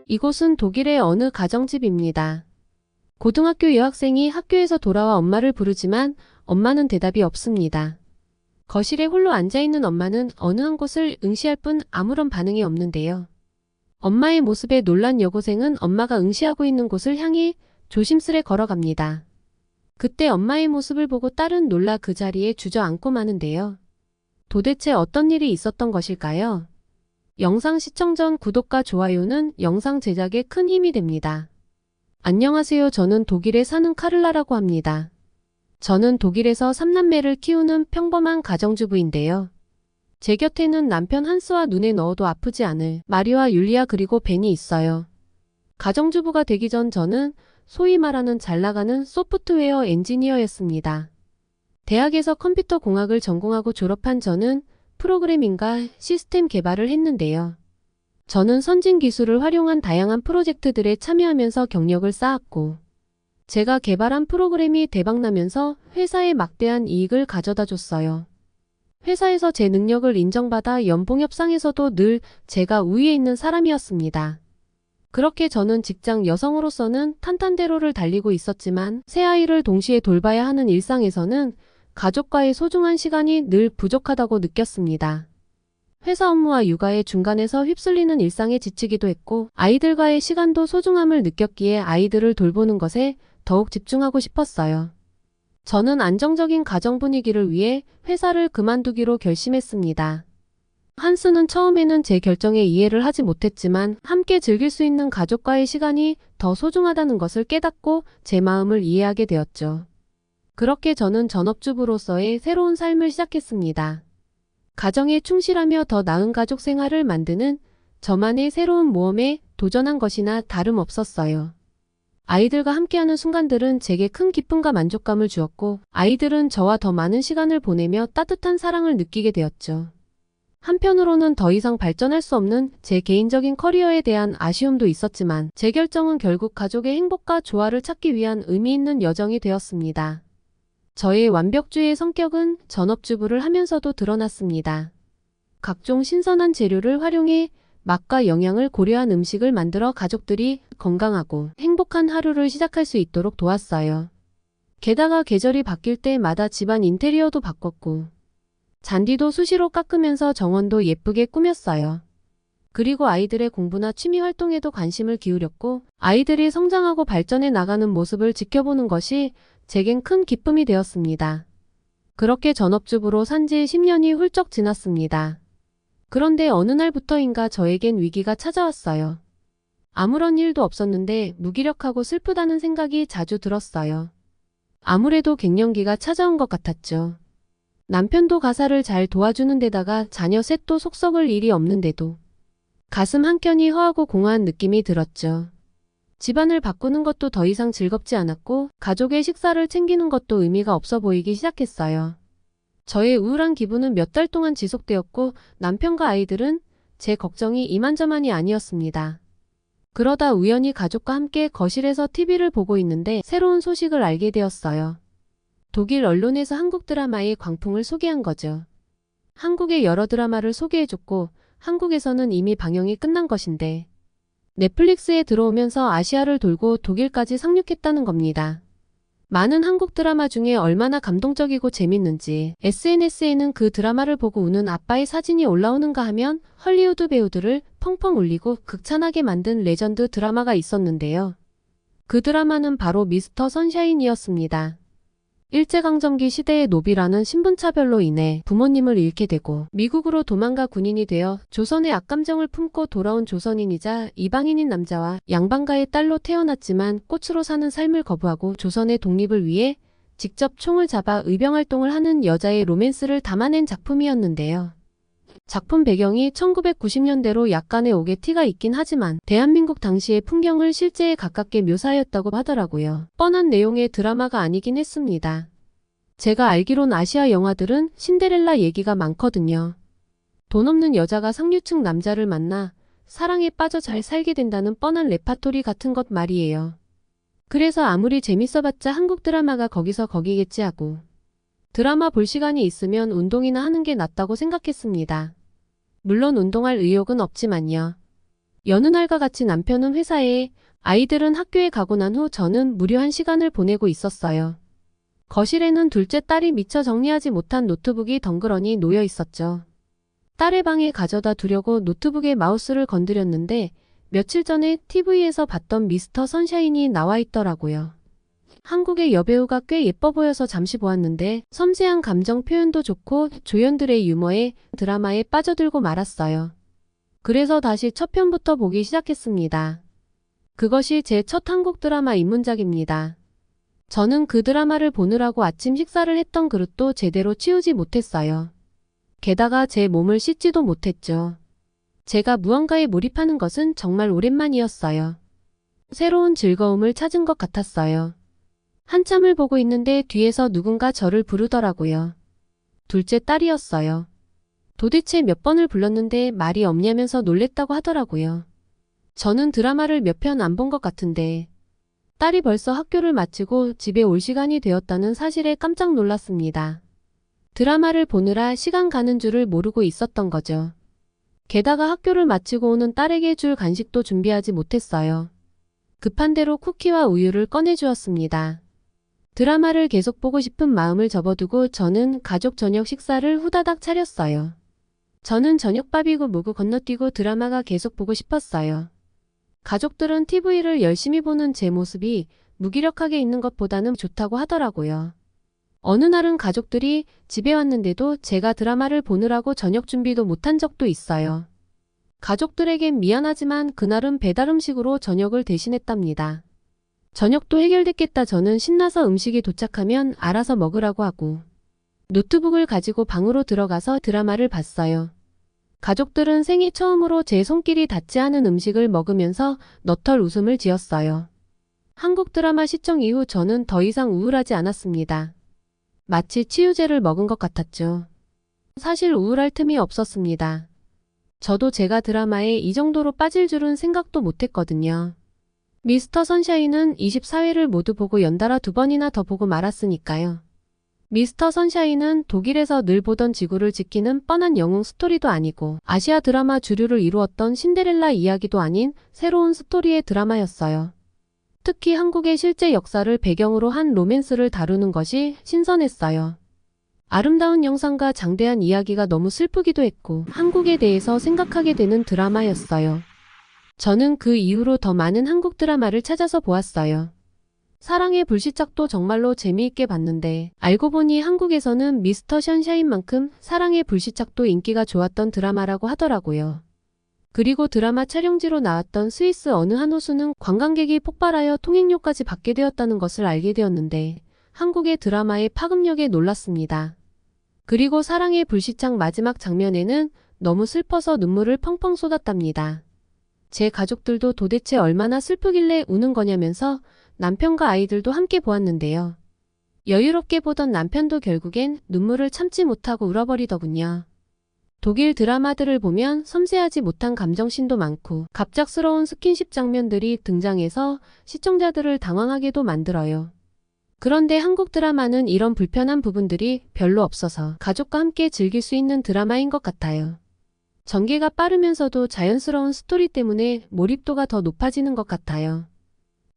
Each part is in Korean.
이곳은 독일의 어느 가정집입니다. 고등학교 여학생이 학교에서 돌아와 엄마를 부르지만 엄마는 대답이 없습니다. 거실에 홀로 앉아있는 엄마는 어느 한 곳을 응시할 뿐 아무런 반응이 없는데요. 엄마의 모습에 놀란 여고생은 엄마가 응시하고 있는 곳을 향해 조심스레 걸어갑니다. 그때 엄마의 모습을 보고 딸은 놀라 그 자리에 주저앉고 마는데요. 도대체 어떤 일이 있었던 것일까요? 영상 시청 전 구독과 좋아요는 영상 제작에 큰 힘이 됩니다. 안녕하세요. 저는 독일에 사는 카를라라고 합니다. 저는 독일에서 3남매를 키우는 평범한 가정주부인데요. 제 곁에는 남편 한스와 눈에 넣어도 아프지 않을 마리와 율리아 그리고 벤이 있어요. 가정주부가 되기 전 저는 소위 말하는 잘나가는 소프트웨어 엔지니어였습니다. 대학에서 컴퓨터 공학을 전공하고 졸업한 저는 프로그래밍과 시스템 개발을 했는데요. 저는 선진 기술을 활용한 다양한 프로젝트들에 참여하면서 경력을 쌓았고, 제가 개발한 프로그램이 대박나면서 회사에 막대한 이익을 가져다 줬어요. 회사에서 제 능력을 인정받아 연봉 협상에서도 늘 제가 우위에 있는 사람이었습니다. 그렇게 저는 직장 여성으로서는 탄탄대로를 달리고 있었지만 새 아이를 동시에 돌봐야 하는 일상에서는 가족과의 소중한 시간이 늘 부족하다고 느꼈습니다. 회사 업무와 육아의 중간에서 휩쓸리는 일상에 지치기도 했고 아이들과의 시간도 소중함을 느꼈기에 아이들을 돌보는 것에 더욱 집중하고 싶었어요. 저는 안정적인 가정 분위기를 위해 회사를 그만두기로 결심했습니다. 한스는 처음에는 제 결정에 이해를 하지 못했지만 함께 즐길 수 있는 가족과의 시간이 더 소중하다는 것을 깨닫고 제 마음을 이해하게 되었죠. 그렇게 저는 전업주부로서의 새로운 삶을 시작했습니다. 가정에 충실하며 더 나은 가족 생활을 만드는 저만의 새로운 모험에 도전한 것이나 다름없었어요. 아이들과 함께하는 순간들은 제게 큰 기쁨과 만족감을 주었고 아이들은 저와 더 많은 시간을 보내며 따뜻한 사랑을 느끼게 되었죠. 한편으로는 더 이상 발전할 수 없는 제 개인적인 커리어에 대한 아쉬움도 있었지만 제 결정은 결국 가족의 행복과 조화를 찾기 위한 의미 있는 여정이 되었습니다. 저의 완벽주의 성격은 전업주부를 하면서도 드러났습니다. 각종 신선한 재료를 활용해 맛과 영양을 고려한 음식을 만들어 가족들이 건강하고 행복한 하루를 시작할 수 있도록 도왔어요. 게다가 계절이 바뀔 때마다 집안 인테리어도 바꿨고 잔디도 수시로 깎으면서 정원도 예쁘게 꾸몄어요. 그리고 아이들의 공부나 취미 활동에도 관심을 기울였고 아이들이 성장하고 발전해 나가는 모습을 지켜보는 것이 제겐 큰 기쁨이 되었습니다. 그렇게 전업주부로 산 지 10년이 훌쩍 지났습니다. 그런데 어느 날부터인가 저에겐 위기가 찾아왔어요. 아무런 일도 없었는데 무기력하고 슬프다는 생각이 자주 들었어요. 아무래도 갱년기가 찾아온 것 같았죠. 남편도 가사를 잘 도와주는 데다가 자녀 셋도 속 썩을 일이 없는데도 가슴 한켠이 허하고 공허한 느낌이 들었죠. 집안을 바꾸는 것도 더 이상 즐겁지 않았고 가족의 식사를 챙기는 것도 의미가 없어 보이기 시작했어요. 저의 우울한 기분은 몇 달 동안 지속되었고 남편과 아이들은 제 걱정이 이만저만이 아니었습니다. 그러다 우연히 가족과 함께 거실에서 TV를 보고 있는데 새로운 소식을 알게 되었어요. 독일 언론에서 한국 드라마의 광풍을 소개한 거죠. 한국의 여러 드라마를 소개해줬고 한국에서는 이미 방영이 끝난 것인데 넷플릭스에 들어오면서 아시아를 돌고 독일까지 상륙했다는 겁니다. 많은 한국 드라마 중에 얼마나 감동적이고 재밌는지 SNS에는 그 드라마를 보고 우는 아빠의 사진이 올라오는가 하면 헐리우드 배우들을 펑펑 울리고 극찬하게 만든 레전드 드라마가 있었는데요. 그 드라마는 바로 미스터 선샤인이었습니다. 일제강점기 시대의 노비라는 신분차별로 인해 부모님을 잃게 되고 미국으로 도망가 군인이 되어 조선의 악감정을 품고 돌아온 조선인이자 이방인인 남자와 양반가의 딸로 태어났지만 꽃으로 사는 삶을 거부하고 조선의 독립을 위해 직접 총을 잡아 의병활동을 하는 여자의 로맨스를 담아낸 작품이었는데요. 작품 배경이 1990년대로 약간의 옥의 티가 있긴 하지만 대한민국 당시의 풍경을 실제에 가깝게 묘사하였다고 하더라고요. 뻔한 내용의 드라마가 아니긴 했습니다. 제가 알기론 아시아 영화들은 신데렐라 얘기가 많거든요. 돈 없는 여자가 상류층 남자를 만나 사랑에 빠져 잘 살게 된다는 뻔한 레파토리 같은 것 말이에요. 그래서 아무리 재밌어봤자 한국 드라마가 거기서 거기겠지 하고 드라마 볼 시간이 있으면 운동이나 하는 게 낫다고 생각했습니다. 물론 운동할 의욕은 없지만요. 여느 날과 같이 남편은 회사에, 아이들은 학교에 가고 난 후 저는 무료한 시간을 보내고 있었어요. 거실에는 둘째 딸이 미처 정리하지 못한 노트북이 덩그러니 놓여 있었죠. 딸의 방에 가져다 두려고 노트북에 마우스를 건드렸는데 며칠 전에 TV에서 봤던 미스터 선샤인이 나와 있더라고요. 한국의 여배우가 꽤 예뻐 보여서 잠시 보았는데 섬세한 감정 표현도 좋고 조연들의 유머에 드라마에 빠져들고 말았어요. 그래서 다시 첫 편부터 보기 시작했습니다. 그것이 제 첫 한국 드라마 입문작입니다. 저는 그 드라마를 보느라고 아침 식사를 했던 그릇도 제대로 치우지 못했어요. 게다가 제 몸을 씻지도 못했죠. 제가 무언가에 몰입하는 것은 정말 오랜만이었어요. 새로운 즐거움을 찾은 것 같았어요. 한참을 보고 있는데 뒤에서 누군가 저를 부르더라고요. 둘째 딸이었어요. 도대체 몇 번을 불렀는데 말이 없냐면서 놀랬다고 하더라고요. 저는 드라마를 몇 편 안 본 것 같은데 딸이 벌써 학교를 마치고 집에 올 시간이 되었다는 사실에 깜짝 놀랐습니다. 드라마를 보느라 시간 가는 줄을 모르고 있었던 거죠. 게다가 학교를 마치고 오는 딸에게 줄 간식도 준비하지 못했어요. 급한 대로 쿠키와 우유를 꺼내주었습니다. 드라마를 계속 보고 싶은 마음을 접어두고 저는 가족 저녁 식사를 후다닥 차렸어요. 저는 저녁밥이고 뭐고 건너뛰고 드라마가 계속 보고 싶었어요. 가족들은 TV를 열심히 보는 제 모습이 무기력하게 있는 것보다는 좋다고 하더라고요. 어느 날은 가족들이 집에 왔는데도 제가 드라마를 보느라고 저녁 준비도 못한 적도 있어요. 가족들에겐 미안하지만 그날은 배달 음식으로 저녁을 대신했답니다. 저녁도 해결됐겠다. 저는 신나서 음식이 도착하면 알아서 먹으라고 하고 노트북을 가지고 방으로 들어가서 드라마를 봤어요. 가족들은 생애 처음으로 제 손길이 닿지 않은 음식을 먹으면서 너털 웃음을 지었어요. 한국 드라마 시청 이후 저는 더 이상 우울하지 않았습니다. 마치 치유제를 먹은 것 같았죠. 사실 우울할 틈이 없었습니다. 저도 제가 드라마에 이 정도로 빠질 줄은 생각도 못했거든요. 미스터 선샤인은 24회를 모두 보고 연달아 2번이나 더 보고 말았으니까요. 미스터 선샤인은 독일에서 늘 보던 지구를 지키는 뻔한 영웅 스토리도 아니고 아시아 드라마 주류를 이루었던 신데렐라 이야기도 아닌 새로운 스토리의 드라마였어요. 특히 한국의 실제 역사를 배경으로 한 로맨스를 다루는 것이 신선했어요. 아름다운 영상과 장대한 이야기가 너무 슬프기도 했고 한국에 대해서 생각하게 되는 드라마였어요. 저는 그 이후로 더 많은 한국 드라마를 찾아서 보았어요. 사랑의 불시착도 정말로 재미있게 봤는데 알고 보니 한국에서는 미스터 선샤인만큼 사랑의 불시착도 인기가 좋았던 드라마라고 하더라고요. 그리고 드라마 촬영지로 나왔던 스위스 어느 한 호수는 관광객이 폭발하여 통행료까지 받게 되었다는 것을 알게 되었는데 한국의 드라마의 파급력에 놀랐습니다. 그리고 사랑의 불시착 마지막 장면에는 너무 슬퍼서 눈물을 펑펑 쏟았답니다. 제 가족들도 도대체 얼마나 슬프길래 우는 거냐면서 남편과 아이들도 함께 보았는데요. 여유롭게 보던 남편도 결국엔 눈물을 참지 못하고 울어버리더군요. 독일 드라마들을 보면 섬세하지 못한 감정씬도 많고 갑작스러운 스킨십 장면들이 등장해서 시청자들을 당황하게도 만들어요. 그런데 한국 드라마는 이런 불편한 부분들이 별로 없어서 가족과 함께 즐길 수 있는 드라마인 것 같아요. 전개가 빠르면서도 자연스러운 스토리 때문에 몰입도가 더 높아지는 것 같아요.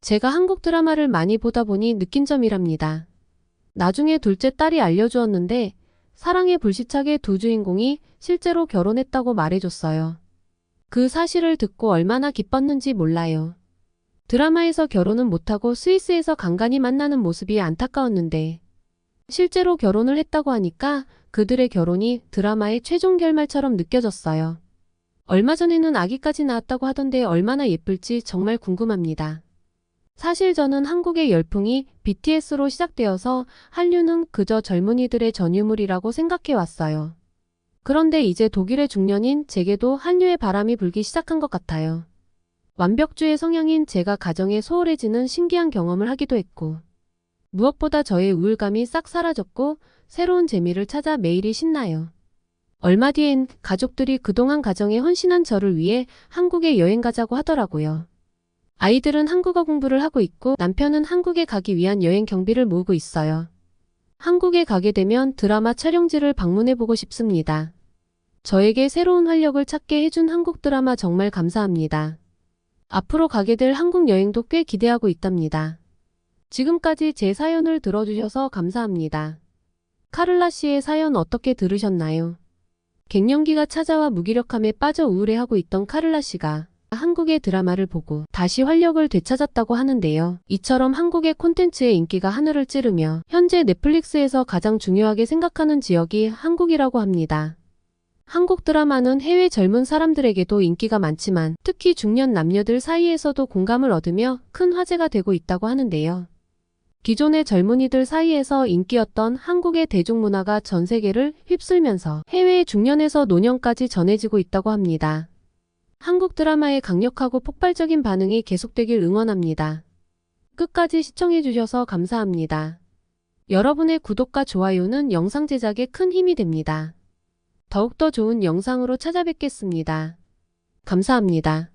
제가 한국 드라마를 많이 보다 보니 느낀 점이랍니다. 나중에 둘째 딸이 알려주었는데 사랑의 불시착의 두 주인공이 실제로 결혼했다고 말해줬어요. 그 사실을 듣고 얼마나 기뻤는지 몰라요. 드라마에서 결혼은 못하고 스위스에서 간간히 만나는 모습이 안타까웠는데 실제로 결혼을 했다고 하니까 그들의 결혼이 드라마의 최종 결말처럼 느껴졌어요. 얼마 전에는 아기까지 낳았다고 하던데 얼마나 예쁠지 정말 궁금합니다. 사실 저는 한국의 열풍이 BTS로 시작되어서 한류는 그저 젊은이들의 전유물이라고 생각해왔어요. 그런데 이제 독일의 중년인 제게도 한류의 바람이 불기 시작한 것 같아요. 완벽주의 성향인 제가 가정에 소홀해지는 신기한 경험을 하기도 했고 무엇보다 저의 우울감이 싹 사라졌고 새로운 재미를 찾아 매일이 신나요. 얼마 뒤엔 가족들이 그동안 가정에 헌신한 저를 위해 한국에 여행 가자고 하더라고요. 아이들은 한국어 공부를 하고 있고 남편은 한국에 가기 위한 여행 경비를 모으고 있어요. 한국에 가게 되면 드라마 촬영지를 방문해보고 싶습니다. 저에게 새로운 활력을 찾게 해준 한국 드라마 정말 감사합니다. 앞으로 가게 될 한국 여행도 꽤 기대하고 있답니다. 지금까지 제 사연을 들어주셔서 감사합니다. 카를라 씨의 사연 어떻게 들으셨나요? 갱년기가 찾아와 무기력함에 빠져 우울해하고 있던 카를라 씨가 한국의 드라마를 보고 다시 활력을 되찾았다고 하는데요. 이처럼 한국의 콘텐츠의 인기가 하늘을 찌르며 현재 넷플릭스에서 가장 중요하게 생각하는 지역이 한국이라고 합니다. 한국 드라마는 해외 젊은 사람들에게도 인기가 많지만 특히 중년 남녀들 사이에서도 공감을 얻으며 큰 화제가 되고 있다고 하는데요. 기존의 젊은이들 사이에서 인기였던 한국의 대중문화가 전 세계를 휩쓸면서 해외의 중년에서 노년까지 전해지고 있다고 합니다. 한국 드라마의 강력하고 폭발적인 반응이 계속되길 응원합니다. 끝까지 시청해주셔서 감사합니다. 여러분의 구독과 좋아요는 영상 제작에 큰 힘이 됩니다. 더욱더 좋은 영상으로 찾아뵙겠습니다. 감사합니다.